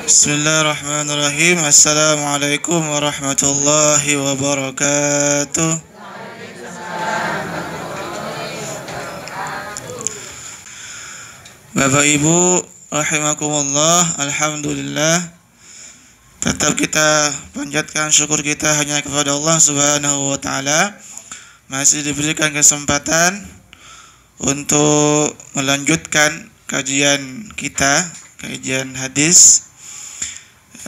Bismillahirrahmanirrahim. Assalamualaikum warahmatullahi wabarakatuh. Bapak Ibu rahimakumullah, alhamdulillah. Tetap kita panjatkan syukur kita hanya kepada Allah Subhanahu wa taala. Masih diberikan kesempatan untuk melanjutkan kajian kita, kajian hadis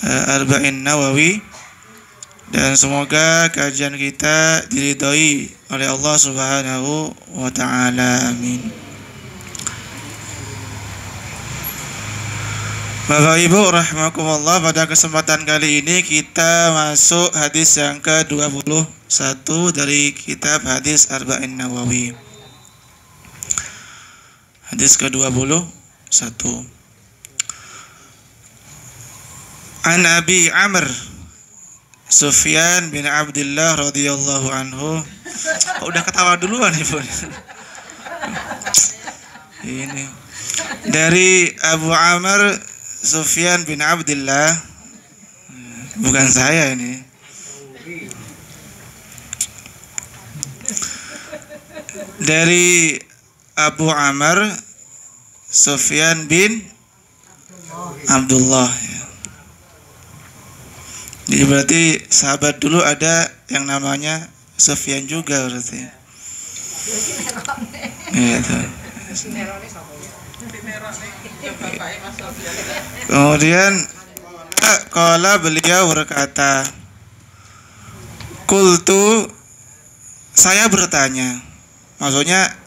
Arba'in Nawawi, dan semoga kajian kita diridhoi oleh Allah Subhanahu wa taala. Amin. Bapak Ibu rahimakumullah, pada kesempatan kali ini kita masuk hadis yang ke-21 dari kitab hadis Arba'in Nawawi. Hadis ke-21. An Abi Amr Sufyan bin Abdullah radhiyallahu anhu. Udah ketawa duluan Ibu. Ini dari Abu Amr Sufyan bin Abdullah, bukan saya ini. Dari Abu Amr Sufyan bin Abdullah. Jadi berarti sahabat dulu ada yang namanya Sufyan juga berarti. Gitu. Kemudian qala, beliau berkata, qultu, saya bertanya. Maksudnya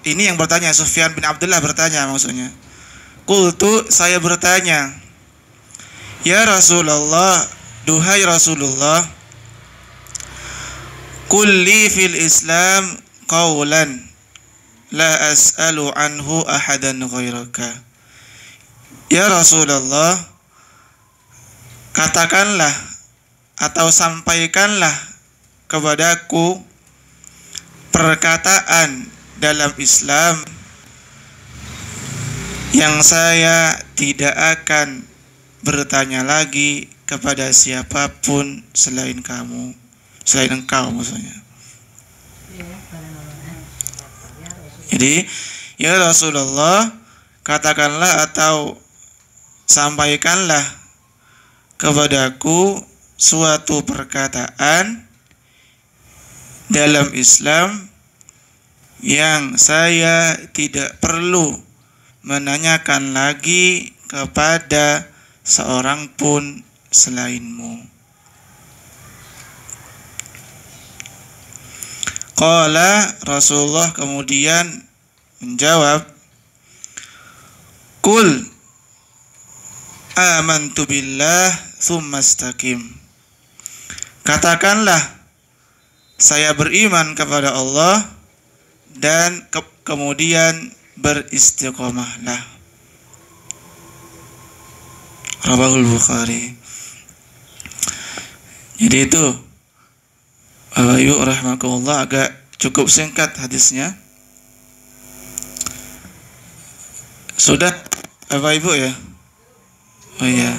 ini yang bertanya, Sufyan bin Abdullah bertanya maksudnya. Qultu, saya bertanya, ya Rasulullah, duhai Rasulullah, kulli fil Islam qawlan la as'alu anhu ahadan ghairaka. Ya Rasulullah, katakanlah atau sampaikanlah kepadaku perkataan dalam Islam yang saya tidak akan bertanya lagi kepada siapapun selain kamu, selain engkau maksudnya. Jadi, ya Rasulullah, katakanlah atau sampaikanlah kepadaku suatu perkataan dalam Islam yang saya tidak perlu menanyakan lagi kepada seorang pun selainmu. Qala, Rasulullah kemudian menjawab, Qul amantu billah tsumma istaqim. Katakanlah, saya beriman kepada Allah dan kemudian beristiqomahlah. Rawahul Bukhari. Jadi itu Bapak Ibu rahimakumullah, agak cukup singkat hadisnya. Sudah Bapak Ibu ya? Oh iya.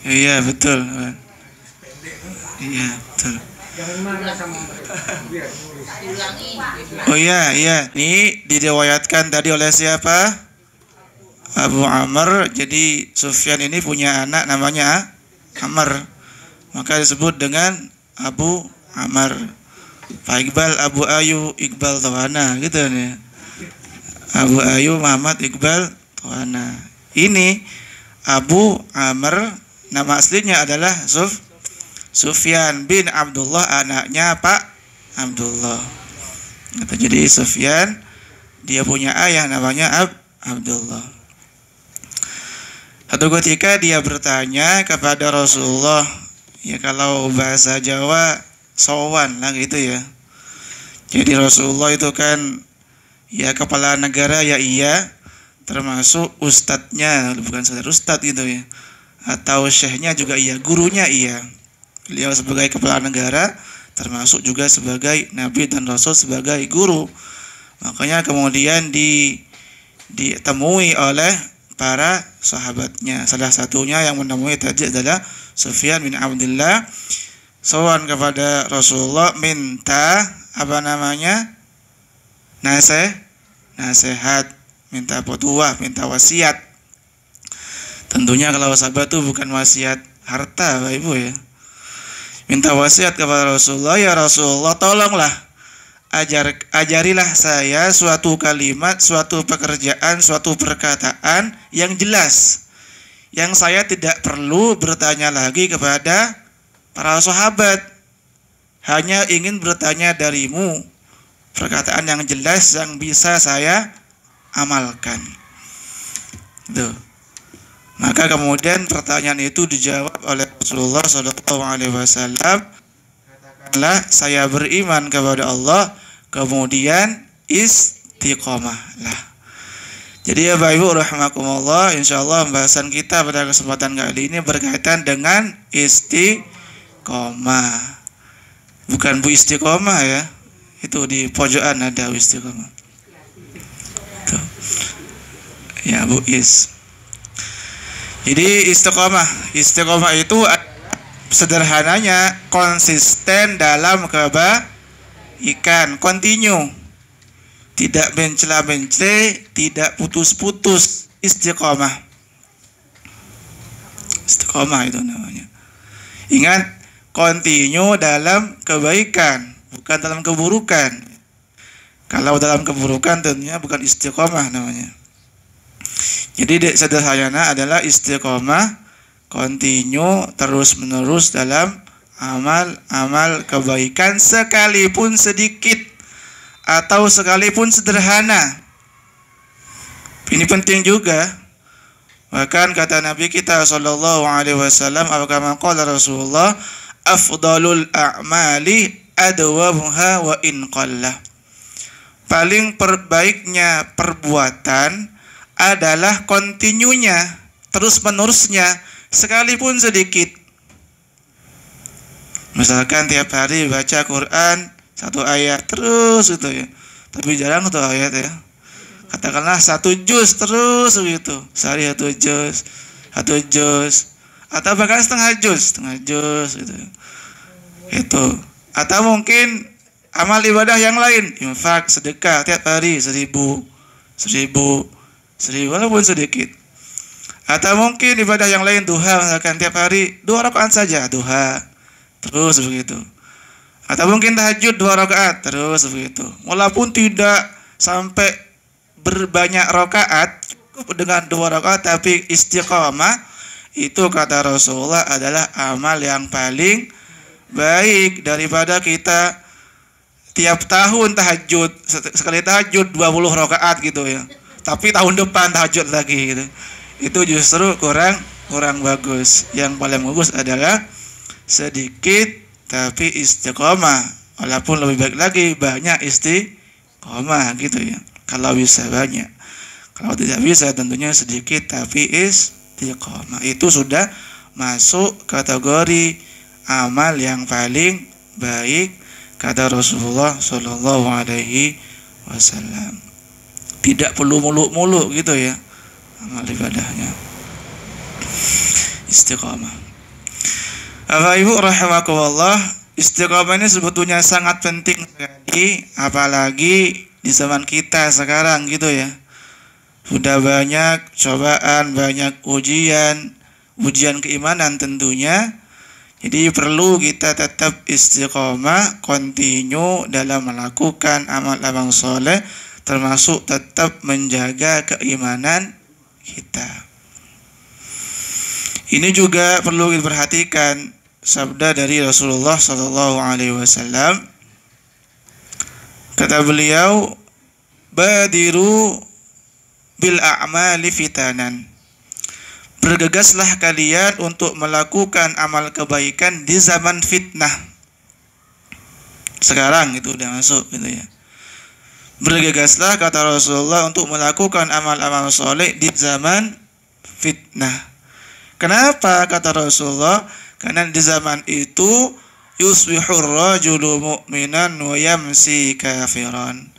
Iya betul. Iya betul. Oh iya, ini diriwayatkan tadi oleh siapa? Abu Amr. Jadi Sufyan ini punya anak namanya Amr, maka disebut dengan Abu Amr. Pak Iqbal, Abu Ayu, Iqbal Tawana, gitu nih. Abu Ayu Muhammad Iqbal Tawana. Ini Abu Amr, nama aslinya adalah Sufyan bin Abdullah, anaknya Pak Abdullah. Jadi Sufyan, dia punya ayah namanya Abdullah. Satu ketika dia bertanya kepada Rasulullah, ya kalau bahasa Jawa sowan lah gitu ya. Jadi Rasulullah itu kan ya kepala negara ya iya, termasuk ustadznya, bukan saudara ustadz gitu ya, atau syekhnya juga iya, gurunya iya. Beliau sebagai kepala negara termasuk juga sebagai nabi dan rasul, sebagai guru. Makanya kemudian ditemui oleh para sahabatnya. Salah satunya yang menemui tadi adalah Sufyan bin Abdullah, sowan kepada Rasulullah, minta apa namanya, nasihat, minta petuah, minta wasiat. Tentunya kalau sahabat itu bukan wasiat harta, Bapak Ibu ya. Minta wasiat kepada Rasulullah, ya Rasulullah, tolonglah ajarilah saya suatu kalimat, suatu pekerjaan, suatu perkataan yang jelas, yang saya tidak perlu bertanya lagi kepada para sahabat, hanya ingin bertanya darimu perkataan yang jelas yang bisa saya amalkan. Tuh. Maka kemudian pertanyaan itu dijawab oleh Rasulullah SAW. Katakanlah, saya beriman kepada Allah, kemudian istiqomahlah. Jadi ya Bapak Ibu rahimakumullah, insyaallah pembahasan kita pada kesempatan kali ini berkaitan dengan istiqomah. Bukan Bu Istiqomah ya. Itu di pojokan ada Bu Istiqomah. Tuh. Ya Bu Is. Jadi istiqomah itu sederhananya konsisten dalam kebaikan, continue, tidak mencela-mencela, tidak putus-putus. Istiqomah itu namanya. Ingat, continue dalam kebaikan, bukan dalam keburukan. Kalau dalam keburukan tentunya bukan istiqomah namanya. Jadi sederhananya adalah istiqomah, continue terus menerus dalam amal kebaikan, sekalipun sedikit atau sekalipun sederhana. Ini penting juga. Bahkan kata Nabi kita sallallahu alaihi wasallam, apakah qala Rasulullah, afdalul a'mali adwamuha wa in qalla. Paling perbaiknya perbuatan adalah kontinunya, terus menerusnya, sekalipun sedikit. Misalkan tiap hari baca Quran satu ayat terus gitu ya, tapi jarang tuh ayat ya. Katakanlah 1 juz terus begitu, sehari 1 juz, atau bahkan setengah juz gitu. Itu. Atau mungkin amal ibadah yang lain, infak, sedekah tiap hari 1000 walaupun sedikit. Atau mungkin ibadah yang lain, duha, misalkan tiap hari 2 rakaat saja duha, terus begitu. Atau mungkin tahajud 2 rakaat, terus begitu. Walaupun tidak sampai berbanyak rakaat, cukup dengan 2 rakaat, tapi istiqamah itu kata Rasulullah adalah amal yang paling baik daripada kita tiap tahun tahajud, sekali tahajud 20 rakaat gitu ya. Tapi tahun depan tahajud lagi gitu. Itu justru kurang bagus. Yang paling bagus adalah sedikit tapi istiqomah. Walaupun lebih baik lagi banyak istiqomah gitu ya. Kalau bisa banyak. Kalau tidak bisa tentunya sedikit tapi istiqomah. Itu sudah masuk kategori amal yang paling baik kata Rasulullah sallallahu alaihi wasallam. Tidak perlu muluk-muluk gitu ya amal ibadahnya. Istiqamah. Bapak Ibu rahimakumullah, istiqamah ini sebetulnya sangat penting sekali, apalagi di zaman kita sekarang gitu ya. Sudah banyak cobaan, banyak ujian keimanan tentunya. Jadi perlu kita tetap istiqamah, continue dalam melakukan amal-amal soleh, termasuk tetap menjaga keimanan kita. Ini juga perlu diperhatikan sabda dari Rasulullah sallallahu alaihi wasallam. Kata beliau, badiru bil a'mali fitanan. Bergegaslah kalian untuk melakukan amal kebaikan di zaman fitnah. Sekarang itu udah masuk gitu ya. Bergegaslah kata Rasulullah untuk melakukan amal-amal soleh di zaman fitnah. Kenapa kata Rasulullah? Karena di zaman itu yusbihur rajulu mu'minan wa yamsi kafiran.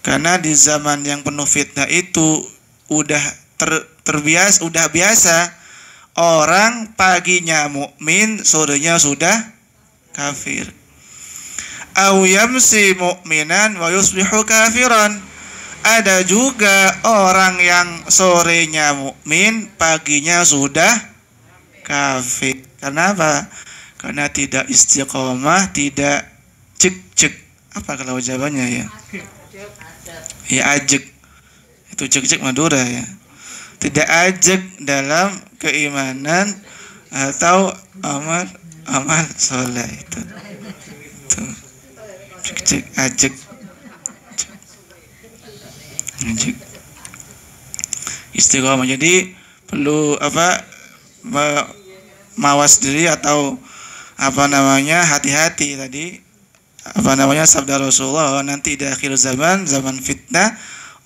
Karena di zaman yang penuh fitnah itu udah biasa orang paginya mukmin, sorenya sudah kafir. Aw yamsi mu'minan wa yusbihu kafiran. Ada juga orang yang sorenya mukmin, paginya sudah kafir. Kenapa? Karena tidak istiqomah, tidak cek. Apa kalau jawabannya ya? Ya ajek. Itu cek Madura ya. Tidak ajek dalam keimanan atau amal soleh itu. Cek ajek. Ajek. Istiqomah. Jadi perlu mawas diri atau hati-hati tadi sabda Rasulullah, nanti di akhir zaman fitnah,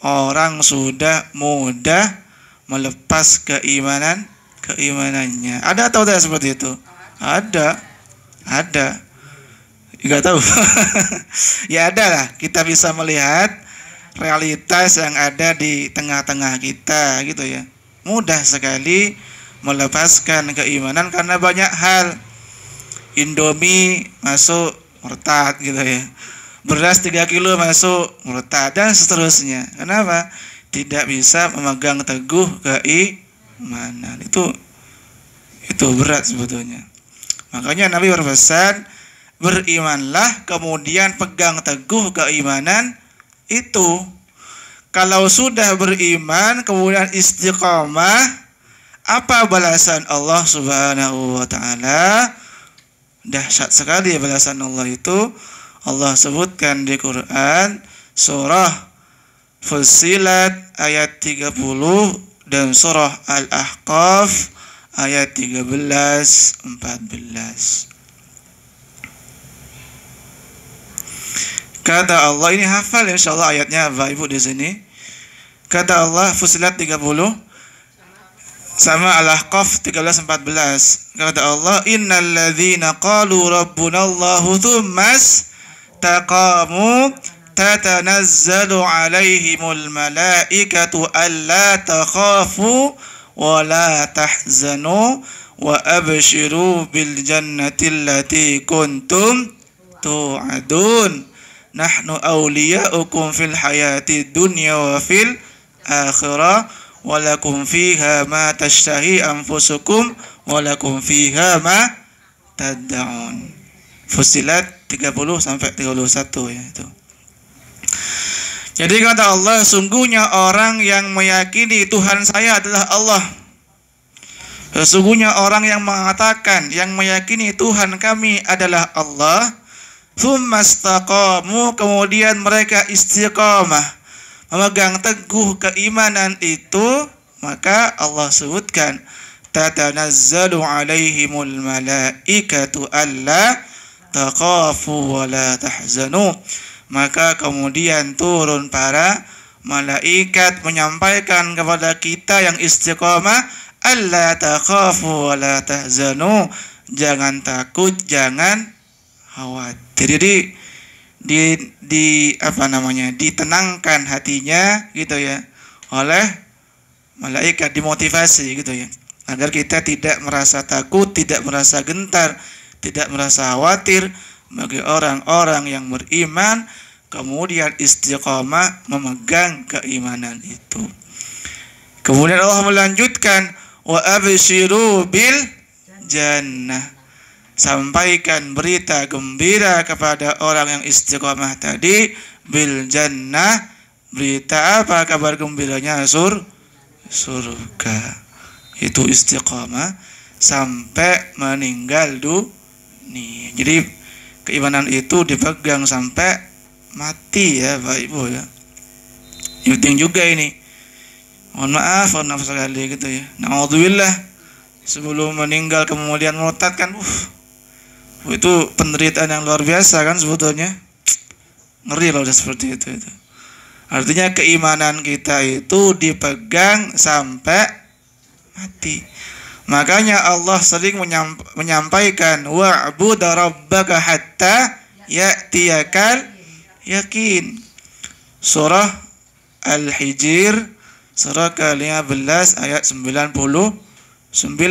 orang sudah mudah melepas keimanannya. Ada atau tidak seperti itu? Ada. Enggak tahu. Ya ada lah, kita bisa melihat realitas yang ada di tengah-tengah kita gitu ya. Mudah sekali melepaskan keimanan karena banyak hal. Indomie masuk murtad gitu ya. Beras 3 kilo masuk murtad dan seterusnya. Kenapa? Tidak bisa memegang teguh keimanan. Itu berat sebetulnya. Makanya Nabi berpesan, berimanlah kemudian pegang teguh keimanan itu. Kalau sudah beriman kemudian istiqamah, apa balasan Allah Subhanahu wa taala? Dahsyat sekali balasan Allah itu. Allah sebutkan di Quran surah Fussilat ayat 30 dan surah Al-Ahqaf ayat 13-14. Kata Allah, ini hafal insyaallah ayatnya Bapak Ibu di sini. Kata Allah Fussilat 30 sama Al-Ahqaf 13-14. Kata Allah, innal ladzina qalu rabbunallahu tsummas taqamu tatanazzalu alaihimul malaikatu alla takhafu wa la tahzanu wa abshiru bil jannati allati kuntum tu'adun nahnu awliya'ukum fil hayati dunya wa fil akhirah walakum fiha ma tashtahi anfusukum walakum fiha ma tad'un. Fussilat 30-31 ya itu. Jadi kata Allah, sungguhnya orang yang meyakini Tuhan saya adalah Allah. Sesungguhnya orang yang mengatakan, yang meyakini Tuhan kami adalah Allah, tsumastaqamu, kemudian mereka istiqamah, memegang teguh keimanan itu, maka Allah sebutkan tatanazzalu alaihimul malaikatu alla takhafu wa la tahzanu, maka kemudian turun para malaikat menyampaikan kepada kita yang istiqamah, alla takhafu wa la tahzanu, jangan takut, jangan khawatir. Jadi ditenangkan hatinya gitu ya oleh malaikat, dimotivasi gitu ya, agar kita tidak merasa takut, tidak merasa gentar, tidak merasa khawatir. Bagi orang-orang yang beriman kemudian istiqamah memegang keimanan itu. Kemudian Allah melanjutkan, wa abshiru bil jannah, sampaikan berita gembira kepada orang yang istiqamah tadi, bil jannah, berita apa? Kabar gembiranya surga. Itu istiqamah sampai meninggal dunia. Jadi keimanan itu dipegang sampai mati ya Bapak Ibu ya. Penting juga ini. Mohon maaf sekali gitu ya. Na'udzubillah, sebelum meninggal kemudian murtad kan itu penderitaan yang luar biasa kan sebetulnya. Ngeri loh udah seperti itu. Artinya keimanan kita itu dipegang sampai mati. Makanya Allah sering menyampaikan wa'bud rabbaka hatta ya'tiyakal yakin. Surah Al-Hijr surah ke-15 ayat 99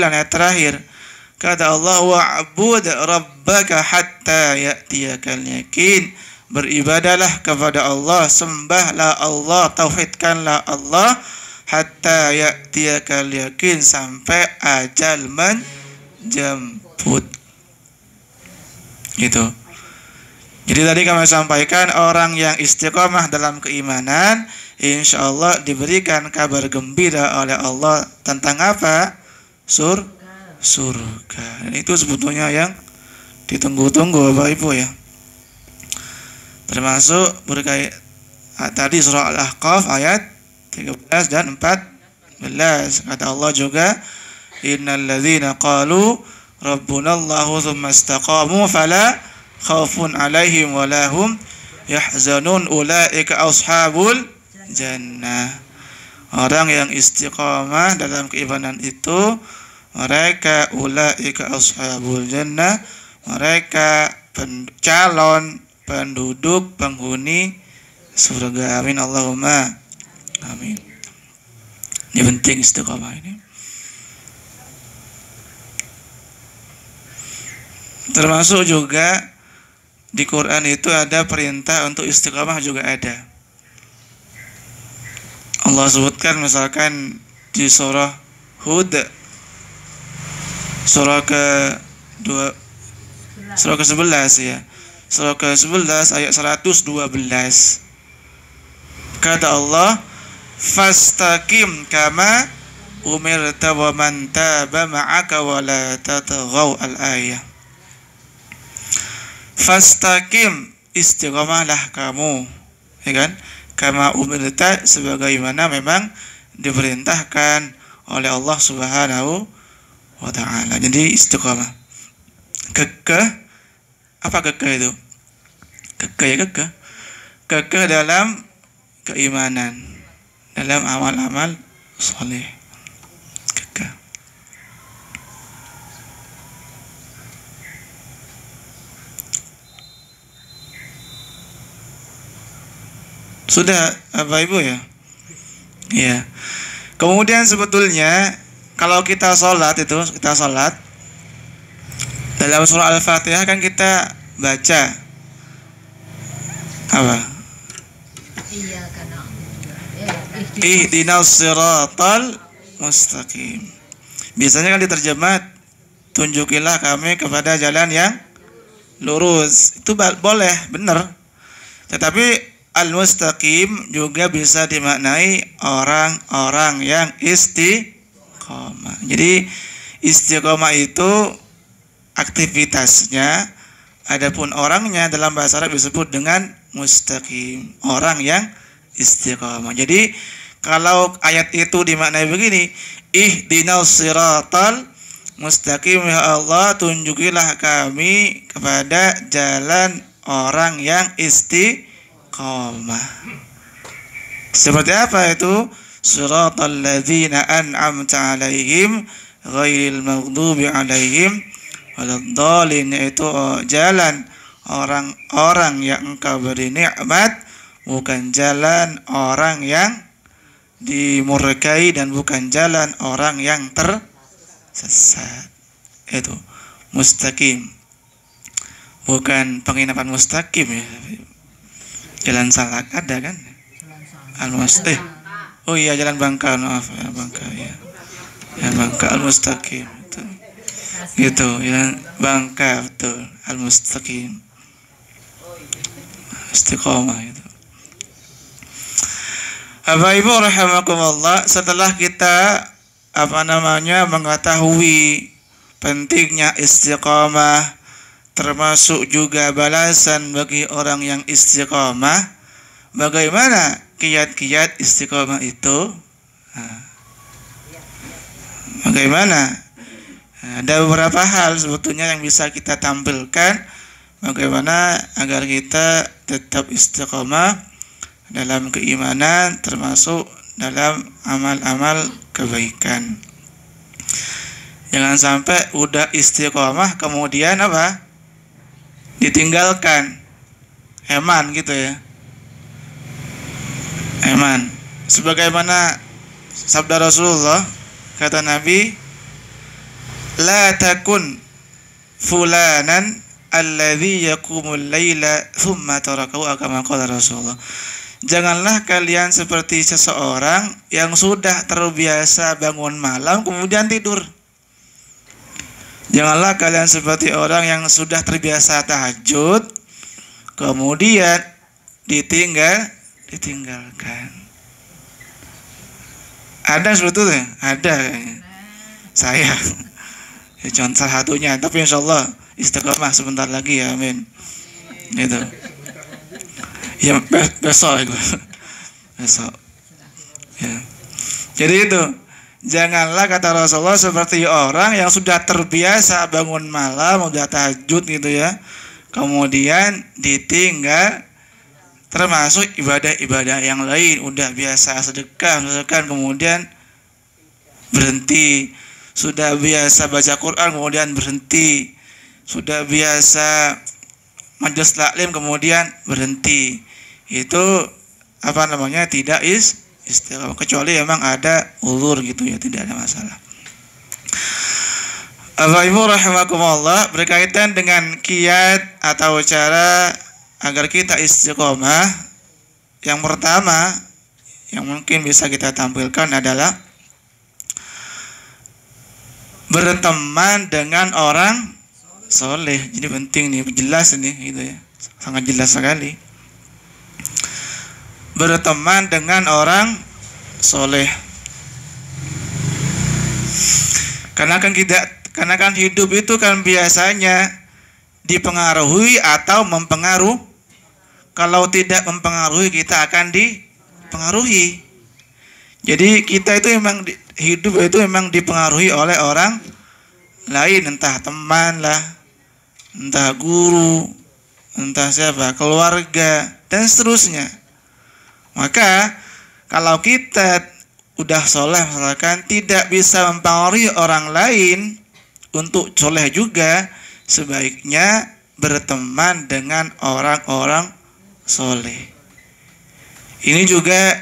ayat terakhir. Kata Allah wa'bud rabbaka hatta ya'tiyakal yakin. Beribadalah kepada Allah, sembahlah Allah, tauhidkanlah Allah hatta ya'tiyakal yakin, sampai ajal menjemput. Gitu. Jadi tadi kami sampaikan orang yang istiqomah dalam keimanan insya Allah diberikan kabar gembira oleh Allah tentang apa? Surga. Dan itu sebetulnya yang ditunggu-tunggu Bapak Ibu ya. Termasuk berkait tadi surah Al-Ahqaf ayat 13 dan 14. Kata Allah juga, innal ladzina qalu rabbunallahu tsumma istaqamu fala khaufun 'alaihim wa lahum yahzanun ulaika ashabul jannah. Orang yang istiqamah dalam keimanan itu mereka ulaika ashabul jannah, mereka calon penduduk penghuni surga. Amin Allahumma amin. Ini penting istiqamah ini. Termasuk juga di Quran itu ada perintah untuk istiqamah juga ada. Allah sebutkan misalkan di surah Hud surah ke-11 ya. Surah ke-11 ayat 112. Kata Allah, fastaqim kama umirta wa man taba ma'aka wa la tatghaw al-ayah. Fastaqim, istiqamahlah kamu, ya kan? Kama umirta, sebagaimana memang diperintahkan oleh Allah Subhanahu wa taala. Jadi istiqamah. Kekeh. Apa kekeh itu? Kekeh ya kekeh. Kekeh dalam keimanan, dalam amal-amal soleh. Kekeh. Sudah Bapak Ibu ya? Iya. Kemudian sebetulnya kalau kita sholat dalam surah Al-Fatihah kan kita baca apa? Ihdinas siratal mustaqim. Biasanya kan diterjemah tunjukilah kami kepada jalan yang lurus. Itu boleh, benar. Tetapi al-mustaqim juga bisa dimaknai orang-orang yang istiqomah. Jadi istiqomah itu aktivitasnya, adapun orangnya dalam bahasa Arab disebut dengan mustaqim, orang yang istiqamah. Jadi kalau ayat itu dimaknai begini, ihdinas siratal mustaqim, ya Allah tunjukilah kami kepada jalan orang yang istiqamah. Seperti apa itu? Siratal ladzina an'amta 'alaihim ghairil maghdubi 'alaihim waladhdallin, yaitu jalan orang-orang yang engkau beri nikmat, bukan jalan orang yang dimurkai dan bukan jalan orang yang tersesat. Itu mustaqim, bukan penginapan mustaqim ya. Jalan Salak ada kan? Oh iya, jalan Bangka, maaf ya, Bangka ya. Jalan Bangka al-mustaqim itu. Gitu, jalan Bangka betul, al-mustaqim. Istiqomah itu. Bapak Ibu rahimakumullah, setelah kita mengetahui pentingnya istiqomah, termasuk juga balasan bagi orang yang istiqomah, bagaimana kiat-kiat istiqomah itu? Bagaimana? Ada beberapa hal sebetulnya yang bisa kita tampilkan bagaimana agar kita tetap istiqomah dalam keimanan, termasuk dalam amal-amal kebaikan. Jangan sampai udah istiqomah kemudian apa? Ditinggalkan. Eman gitu ya. Eman. Sebagaimana sabda Rasulullah, kata Nabi, la takun fulanan alladhi yaqumul laila thumma tarakahu, kama qala Rasulullah. Janganlah kalian seperti seseorang yang sudah terbiasa bangun malam kemudian tidur. Janganlah kalian seperti orang yang sudah terbiasa tahajud kemudian ditinggalkan. Ada sebetulnya, ada saya. Ya, contoh salah satunya, tapi insya Allah istiqomah sebentar lagi ya, amin. Gitu. Ya besok itu. Besok. Ya. Jadi itu, janganlah kata Rasulullah seperti orang yang sudah terbiasa bangun malam, udah tahajud gitu ya. Kemudian ditinggal, termasuk ibadah-ibadah yang lain, udah biasa sedekah kemudian berhenti, sudah biasa baca Quran kemudian berhenti, sudah biasa majelis taklim kemudian berhenti. Itu apa namanya? Tidak istiqomah, kecuali memang ada ulur gitu ya, tidak ada masalah. Ibu rahimakumullah, berkaitan dengan kiat atau cara agar kita istiqomah, yang pertama yang mungkin bisa kita tampilkan adalah berteman dengan orang soleh. Jadi penting nih, jelas ini gitu ya, sangat jelas sekali. Berteman dengan orang soleh, karena kan hidup itu kan biasanya dipengaruhi atau mempengaruhi. Kalau tidak mempengaruhi, kita akan dipengaruhi. Jadi kita itu memang hidup itu memang dipengaruhi oleh orang lain, entah teman lah, entah guru, entah siapa, keluarga, dan seterusnya. Maka kalau kita udah soleh misalkan, tidak bisa mempengaruhi orang lain untuk soleh juga, sebaiknya berteman dengan orang-orang soleh. Ini juga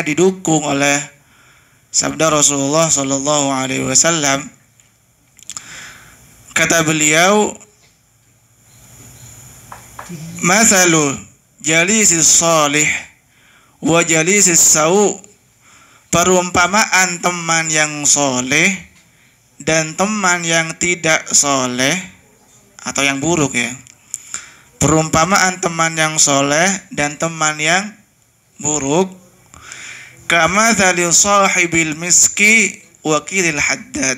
didukung oleh sabda Rasulullah Sallallahu Alaihi Wasallam. Kata beliau, "Mathalu jalisis salih wa jalisis sau." Perumpamaan teman yang soleh dan teman yang tidak soleh atau yang buruk ya. Perumpamaan teman yang soleh dan teman yang buruk, kamathali sahibil miski wa qilil haddad.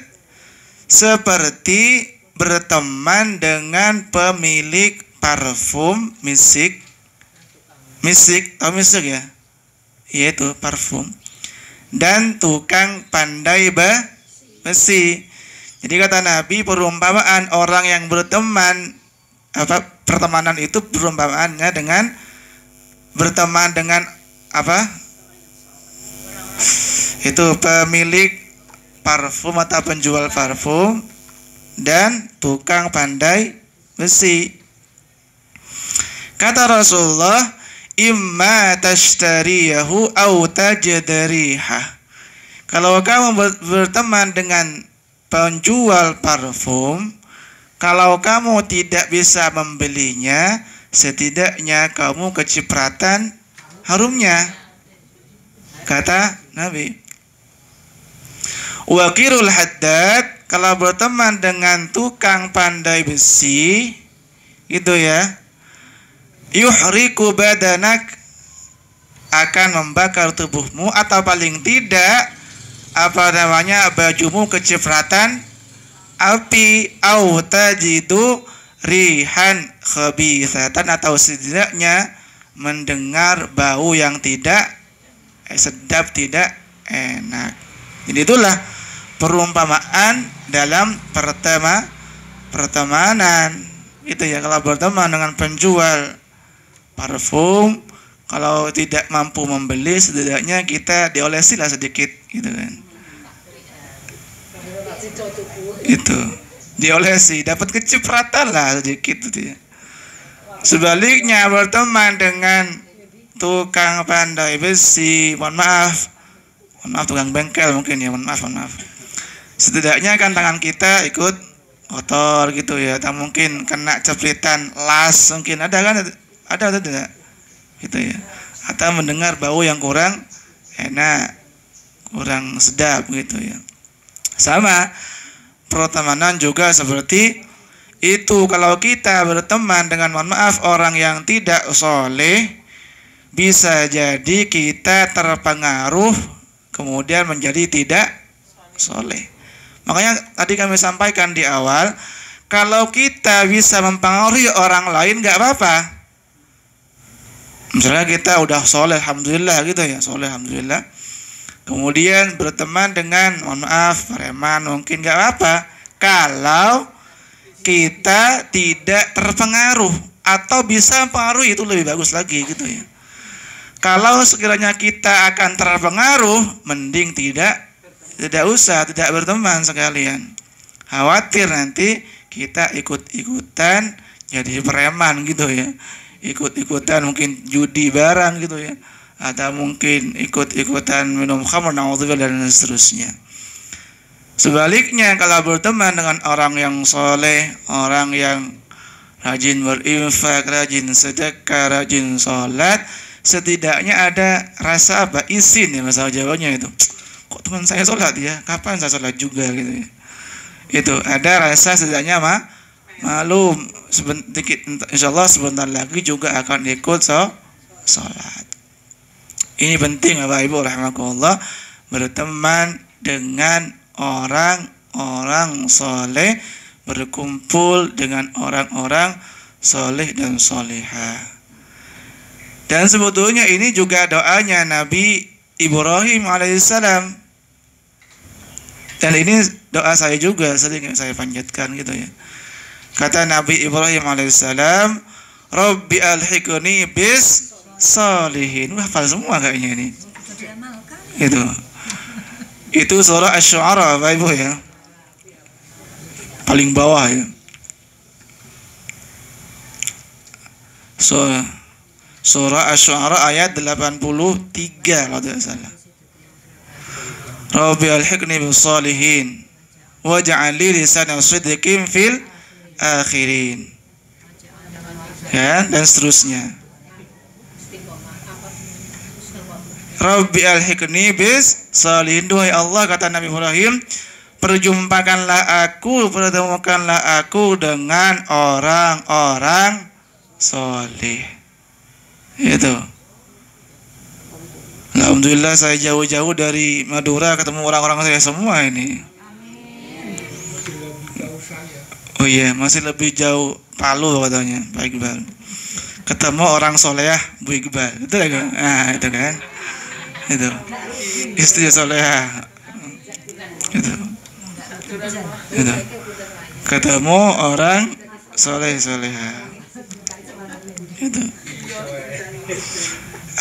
Seperti berteman dengan pemilik parfum misik atau misik ya, yaitu parfum, dan tukang pandai besi. Jadi kata Nabi, perumpamaan orang yang berteman, pertemanan itu perumpamaannya dengan berteman dengan itu pemilik parfum atau penjual parfum dan tukang pandai besi. Kata Rasulullah, imma tashtariyahu au tajdariha. Kalau kamu berteman dengan penjual parfum, kalau kamu tidak bisa membelinya, setidaknya kamu kecipratan harumnya, kata Nabi. Waqirul haddad, kalau berteman dengan tukang pandai besi, gitu ya, yuhriku badanak, akan membakar tubuhmu, atau paling tidak bajumu kecipratan api, au tajidu rihan khabithatan, atau setidaknya mendengar bau yang tidak sedap, tidak enak. Jadi itulah perumpamaan dalam pertemanan itu ya. Kalau berteman dengan penjual parfum, kalau tidak mampu membeli, setidaknya kita diolesi lah sedikit gitu kan. Itu diolesi, dapat kecipratan lah sedikit itu ya. Sebaliknya berteman dengan tukang pandai besi, mohon maaf tukang bengkel mungkin ya, mohon maaf. Setidaknya kan tangan kita ikut kotor gitu ya, atau mungkin kena cepritan las, mungkin ada kan, ada atau tidak gitu ya, atau mendengar bau yang kurang enak, kurang sedap gitu ya. Sama pertemanan juga seperti itu. Kalau kita berteman dengan, mohon maaf, orang yang tidak soleh, bisa jadi kita terpengaruh kemudian menjadi tidak soleh. Makanya tadi kami sampaikan di awal, kalau kita bisa mempengaruhi orang lain nggak apa-apa. Misalnya kita udah soleh, alhamdulillah gitu ya, soleh alhamdulillah. Kemudian berteman dengan, mohon maaf, preman, mungkin nggak apa-apa. Kalau kita tidak terpengaruh atau bisa mempengaruhi, itu lebih bagus lagi gitu ya. Kalau sekiranya kita akan terpengaruh, mending tidak usah, tidak berteman sekalian. Khawatir nanti kita ikut-ikutan jadi preman gitu ya. Ikut-ikutan mungkin judi barang gitu ya. Atau mungkin ikut-ikutan minum khamr, naudzubillah, dan seterusnya. Sebaliknya, kalau berteman dengan orang yang soleh, orang yang rajin berinfak, rajin sedekah, rajin sholat, setidaknya ada rasa apa? Isin ya, bahasa Jawanya itu. Kok teman saya sholat ya? Kapan saya sholat juga gitu ya? Itu ada rasa setidaknya malum. Sedikit, insyaallah sebentar lagi juga akan ikut sholat. Ini penting Bapak Ibu rahimakumullah, berteman dengan orang-orang soleh, berkumpul dengan orang-orang soleh dan solehah. Dan sebetulnya ini juga doanya Nabi Ibrahim alaihissalam. Dan ini doa saya juga, sering saya panjatkan gitu ya. Kata Nabi Ibrahim alaihissalam, Rabbi alhiqni bis salihin. Wah, hafal semua kayaknya ini. Itu surah Asy-Syu'ara Bapak Ibu ya. Paling bawah ya. Surah Asy-Syu'ara ayat 83 kalau tidak salah. Rabbi alhiqni bis salihin waj'al li lisana sidqin fil akhirin. Ya, dan seterusnya. Rabbi alhiqni bis salihin, duhai Allah, kata Nabi Ibrahim, pertemukanlah aku dengan orang-orang soleh. Itu. Alhamdulillah saya jauh-jauh dari Madura ketemu orang-orang saya semua ini. Oh iya, masih lebih jauh Palu katanya Pak Iqbal. Ketemu orang soleh Bu Iqbal. Itu kan? Nah, itu kan. Itu. Istri solehah. Itu. Ketemu orang solehah. Itu.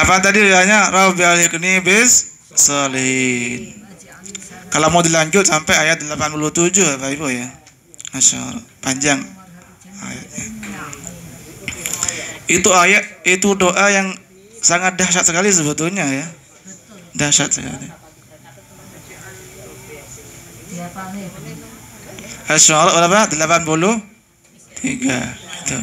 Apa tadi doanya? Rabbi alhiqni bis salihin. Kalau mau dilanjut sampai ayat 87 Bapak Ibu ya. Masyaallah, panjang ayatnya. Itu doa yang sangat dahsyat sekali sebetulnya ya. Dahsyat sekali. Asy-Syu'ara berapa? 83. Itu.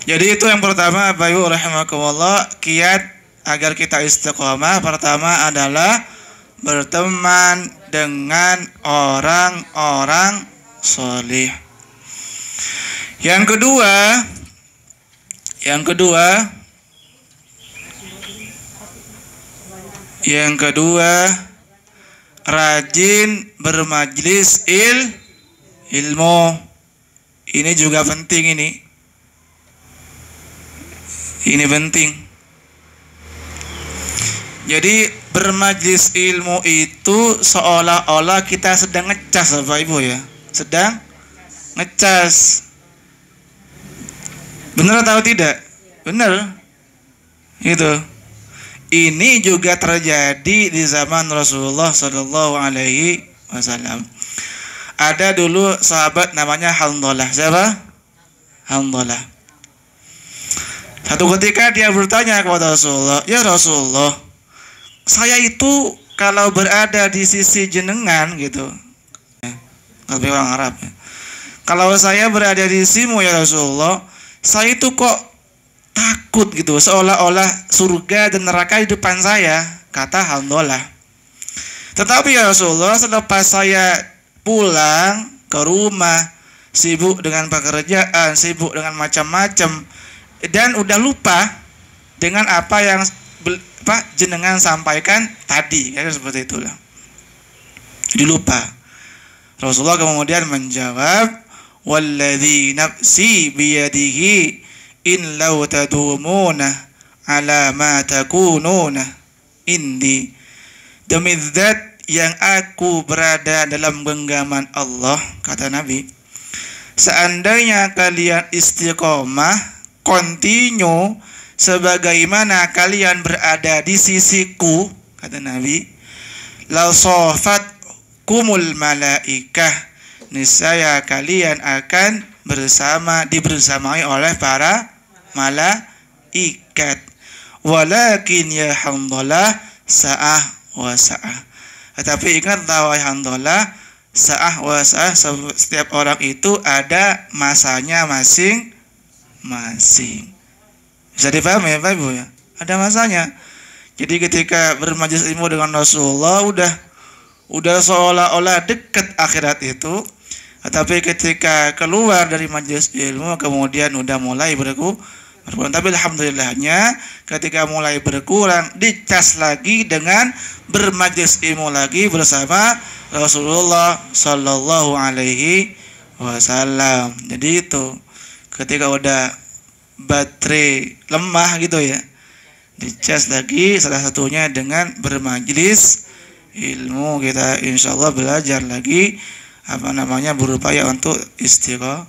Jadi itu yang pertama Bapak Ibu rahimakumullah, kiat agar kita istiqomah. Pertama adalah berteman dengan orang-orang soleh. Yang kedua, rajin bermajlis ilmu. Ini juga penting ini. Ini penting. Jadi bermajlis ilmu itu seolah-olah kita sedang ngecas Bapak Ibu ya. Sedang ngecas. Benar atau tidak? Benar. Gitu. Ini juga terjadi di zaman Rasulullah Shallallahu Alaihi Wasallam. Ada dulu sahabat namanya Hanzalah. Siapa? Hanzalah. Satu ketika dia bertanya kepada Rasulullah, ya Rasulullah, saya itu kalau berada di sisi jenengan gitu, lebih orang Arab ya. Kalau saya berada di sisimu ya Rasulullah, saya itu kok takut gitu, seolah-olah surga dan neraka di depan saya, kata Hanzalah. Tetapi ya Rasulullah, selepas saya pulang ke rumah, sibuk dengan pekerjaan, sibuk dengan macam-macam, dan udah lupa dengan apa yang jenengan sampaikan tadi, kan seperti itulah. Dilupa. Rasulullah kemudian menjawab, "Walladzi nafsi biyadihi in law tadumuna ala ma takununa indi." Demi zat yang aku berada dalam genggaman Allah, kata Nabi, seandainya kalian istiqomah, continue sebagaimana kalian berada di sisiku, kata Nabi, la safat kumul malaikah, niscaya kalian akan dibersamai oleh para malaikat. Walakin ya Hanzalah sa'ah wa sa'ah. Tetapi ingatlah wahai Hanzalah, sa'ah wa sa'ah, setiap orang itu ada masanya masing-masing. Bisa dipahami ya Pak Ibu ya? Ada masanya. Jadi ketika bermajelis ilmu dengan Rasulullah udah seolah-olah dekat akhirat itu, tetapi ketika keluar dari majelis ilmu kemudian udah mulai berkurang. Tapi alhamdulillahnya ketika mulai berkurang, dicas lagi dengan bermajelis ilmu lagi bersama Rasulullah Sallallahu Alaihi Wasallam. Jadi itu ketika udah baterai lemah gitu ya, dicas lagi, salah satunya dengan bermajelis ilmu. Kita insyaallah belajar lagi berupaya untuk istiqamah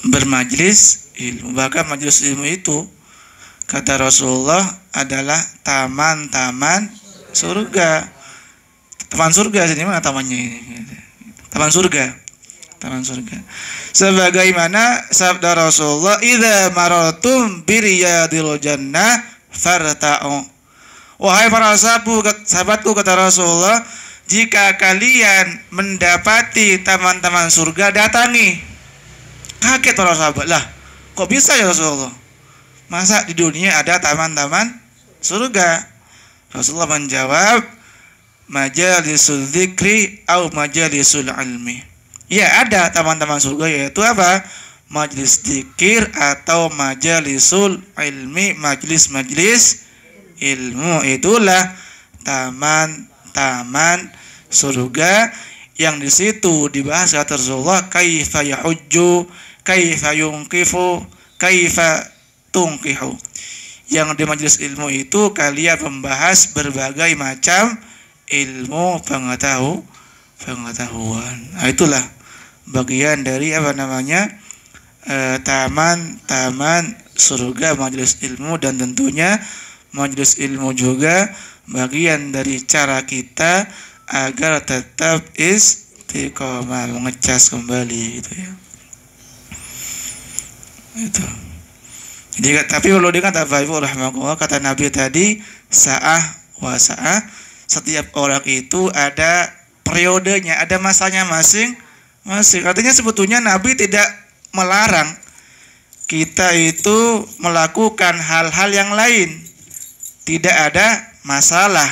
bermajelis ilmu. Bahkan majelis ilmu itu kata Rasulullah adalah taman-taman surga. Taman surga, sini mana tamannya ini? Taman surga. Sebagaimana sabda Rasulullah, idza maratum biriyadil jannah farta'u. Wahai para sahabatku, kata Rasulullah, jika kalian mendapati taman-taman surga, datangi. Kaget para sahabat, lah kok bisa ya Rasulullah? Masa di dunia ada taman-taman surga? Rasulullah menjawab, majalisul dzikri au majalisul ilmi. Ya, ada taman-taman surga, yaitu apa? Majelis dzikir atau majalisul ilmi, majelis ilmu. Itulah taman-taman surga yang di situ dibahas kata Rasulullah, kaifa yahujju, kaifa yunqifu, kaifa tunqihu. Yang di majelis ilmu itu kalian membahas berbagai macam ilmu pengetahuan. Nah, itulah bagian dari taman-taman surga majelis ilmu. Dan tentunya majelis ilmu juga bagian dari cara kita agar tetap istiqomah, mengecas kembali gitu ya. Itu. Jadi tapi kalau dikata Ibu rahimahullah, kata Nabi tadi, sa'ah wa sa'ah, setiap orang itu ada periodenya, ada masanya masing-masing. Artinya sebetulnya Nabi tidak melarang kita itu melakukan hal-hal yang lain. Tidak ada masalah.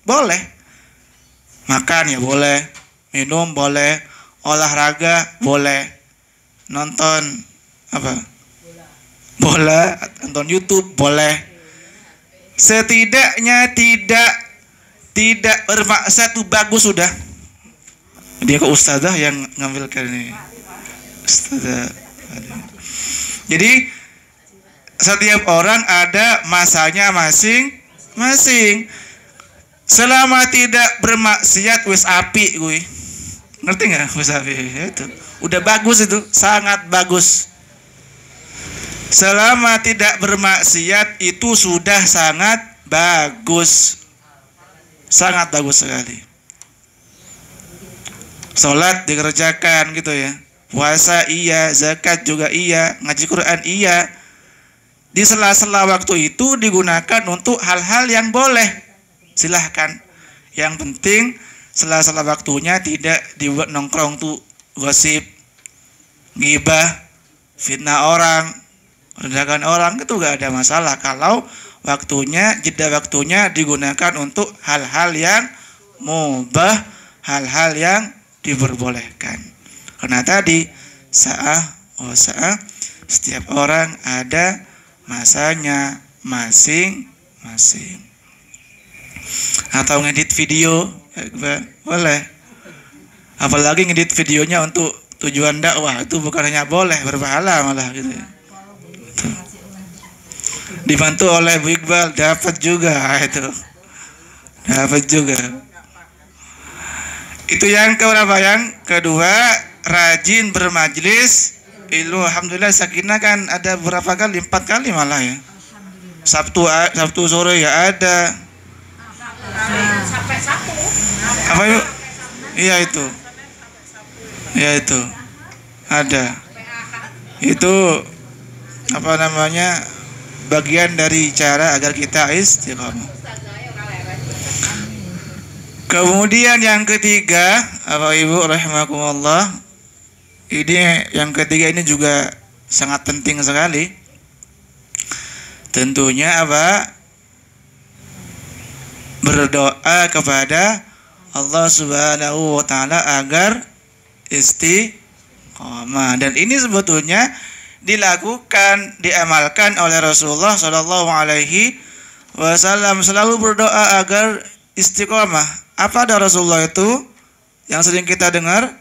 Boleh. Makan ya boleh, minum boleh, olahraga boleh, nonton bola, nonton YouTube boleh. Setidaknya tidak bermaksud itu bagus sudah. Dia ke ustazah yang ngambilkan ini. Ustazah. Jadi setiap orang ada masanya masing-masing. Selama tidak bermaksiat wis api gue. Ngerti nggak wis api? Itu udah bagus, itu sangat bagus. selama tidak bermaksiat itu sudah sangat bagus. Sangat bagus sekali. Sholat dikerjakan gitu ya. Puasa iya, zakat juga iya, ngaji Quran iya. Di sela-sela waktu itu digunakan untuk hal-hal yang boleh. Silahkan. Yang penting sela-sela waktunya tidak dibuat nongkrong tuh gosip, ghibah, fitnah orang, rendahkan orang, itu gak ada masalah kalau waktunya, jeda waktunya digunakan untuk hal-hal yang mubah, hal-hal yang diperbolehkan. Karena tadi setiap orang ada masanya masing-masing. Atau ngedit video boleh. Apalagi ngedit videonya untuk tujuan dakwah, itu bukan hanya boleh, berpahala malah gitu ya. Dibantu oleh Bu Iqbal, dapat juga itu. Dapat juga. Itu yang keberapa? Yang kedua, rajin bermajlis ilmu. Alhamdulillah Sakinah kan ada berapa kali? 4 kali malah ya. Sabtu sore ya ada. Sampai Sabtu. Apa yuk? Iya itu. Ya itu. Ada. Itu apa namanya? Bagian dari cara agar kita istiqomah. Kemudian yang ketiga, Bapak Ibu rahimakumullah, ini yang ketiga ini juga sangat penting sekali. Tentunya apa? Berdoa kepada Allah Subhanahu wa taala agar istiqomah. Dan ini sebetulnya dilakukan, diamalkan oleh Rasulullah Shallallahu Alaihi Wasallam, selalu berdoa agar istiqomah. Apa ada Rasulullah itu yang sering kita dengar?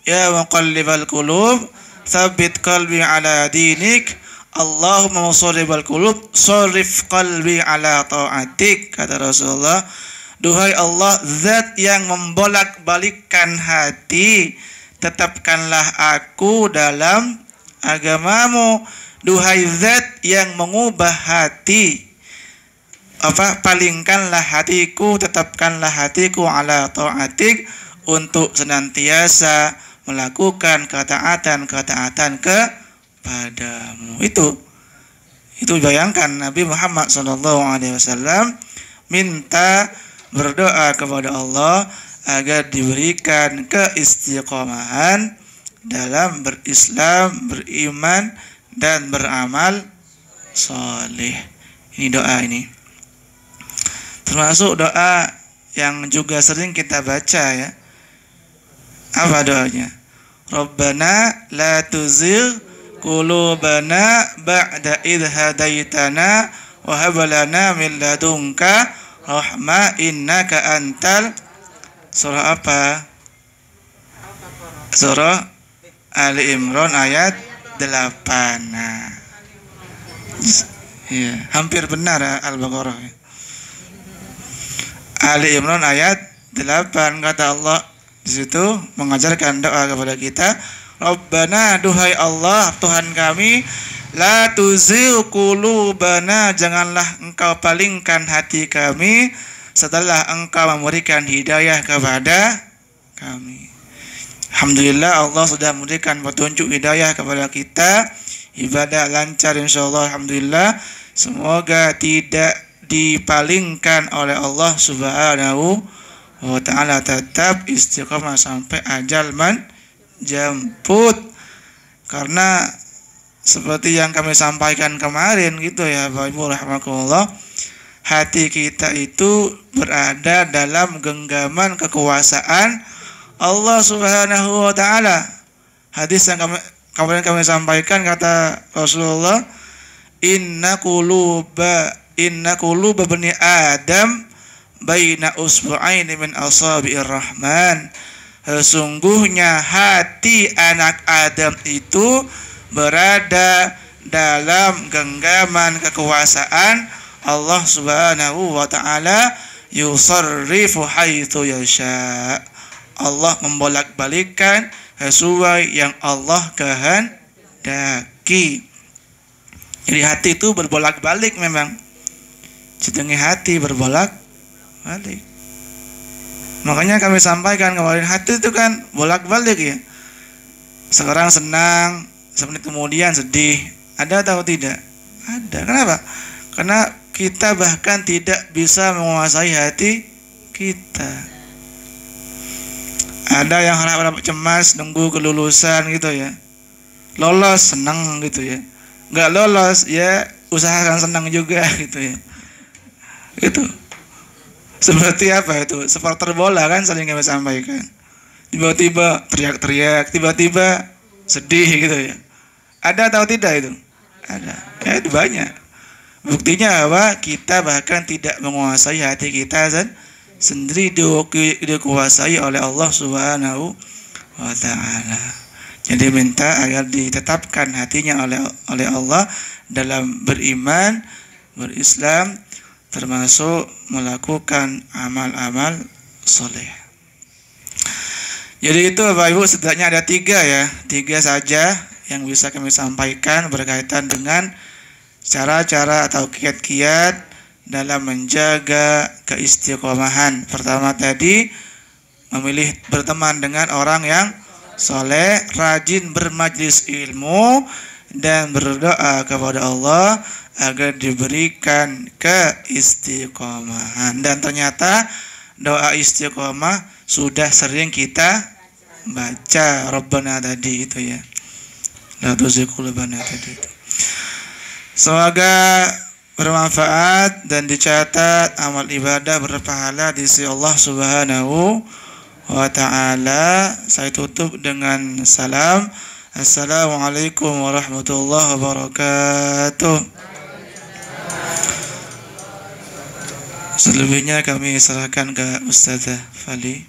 Ya muqallibal qulub, tsabbit qalbi ala dinik. Allahumma musarrifal qulub, sarrif qalbi ala ta'atik. Kata Rasulullah, duhai Allah, zat yang membolak-balikkan hati, tetapkanlah aku dalam agamamu. Duhai zat yang mengubah hati, palingkanlah hatiku, tetapkanlah hatiku ala ta'atik, untuk senantiasa melakukan ketaatan-ketaatan kepadamu. Itu bayangkan Nabi Muhammad SAW minta berdoa kepada Allah agar diberikan keistiqomahan dalam berislam, beriman, dan beramal soleh. Ini doa ini. Termasuk doa yang juga sering kita baca ya. Apa doanya? Rabbana la tuzigh qulubana ba'da idh hadaitana wa hab lana min ladunka rahmah innaka antal. Surah apa? Surah Ali Imran ayat 8. Nah. Ya, hampir benar Al-Baqarah. Ali Imran ayat 8, kata Allah di situ mengajarkan doa kepada kita. Rabbana, duhai Allah Tuhan kami, la tuzigh qulubana, janganlah engkau palingkan hati kami setelah engkau memberikan hidayah kepada kami. Alhamdulillah Allah sudah memberikan petunjuk hidayah kepada kita. Ibadah lancar insyaallah, alhamdulillah. Semoga tidak dipalingkan oleh Allah Subhanahu wa taala, tetap istiqamah sampai ajal menjemput. Karena seperti yang kami sampaikan kemarin gitu ya Bapak Ibu rahimakumullah, hati kita itu berada dalam genggaman kekuasaan Allah Subhanahu wa taala. Hadis yang kemarin kami sampaikan, kata Rasulullah, inna quluba bani Adam baina usbu'aini min asabi'ir rahman. Sesungguhnya hati anak Adam itu berada dalam genggaman kekuasaan Allah Subhanahu wa taala, yusarrifu haitsu yasha. Allah membolak-balikkan sesuai yang Allah kehendaki. Jadi hati itu berbolak-balik memang. Jenenge hati berbolak-balik. Makanya kami sampaikan kemarin, hati itu kan bolak-balik ya. Sekarang senang, semenit kemudian sedih. Ada atau tidak? Ada. Kenapa? Karena kita bahkan tidak bisa menguasai hati kita. Ada yang harap cemas nunggu kelulusan gitu ya. Lolos senang gitu ya. Nggak lolos ya usahakan senang juga gitu ya. Itu seperti apa itu? Supporter bola kan sering kami sampaikan. Tiba-tiba teriak-teriak, tiba-tiba sedih gitu ya. Ada atau tidak itu? Ada. Ya itu banyak. Buktinya apa? Kita bahkan tidak menguasai hati kita sendiri, dikuasai oleh Allah Subhanahu wa ta'ala. Jadi minta agar ditetapkan hatinya oleh Allah dalam beriman, berislam, termasuk melakukan amal-amal soleh. Jadi itu Bapak Ibu setidaknya ada 3 saja yang bisa kami sampaikan berkaitan dengan cara-cara atau kiat-kiat dalam menjaga keistiqomahan. Pertama tadi, memilih berteman dengan orang yang soleh, rajin bermajlis ilmu, dan berdoa kepada Allah agar diberikan keistiqomahan. Dan ternyata doa istiqomah sudah sering kita baca, Rabbana tadi itu ya. La tuzigh qulubana tadi itu. Semoga bermanfaat dan dicatat amal ibadah berpahala di sisi Allah Subhanahu wa ta'ala. Saya tutup dengan salam. Assalamualaikum warahmatullahi wabarakatuh. Selebihnya kami serahkan ke Ustazah Fali.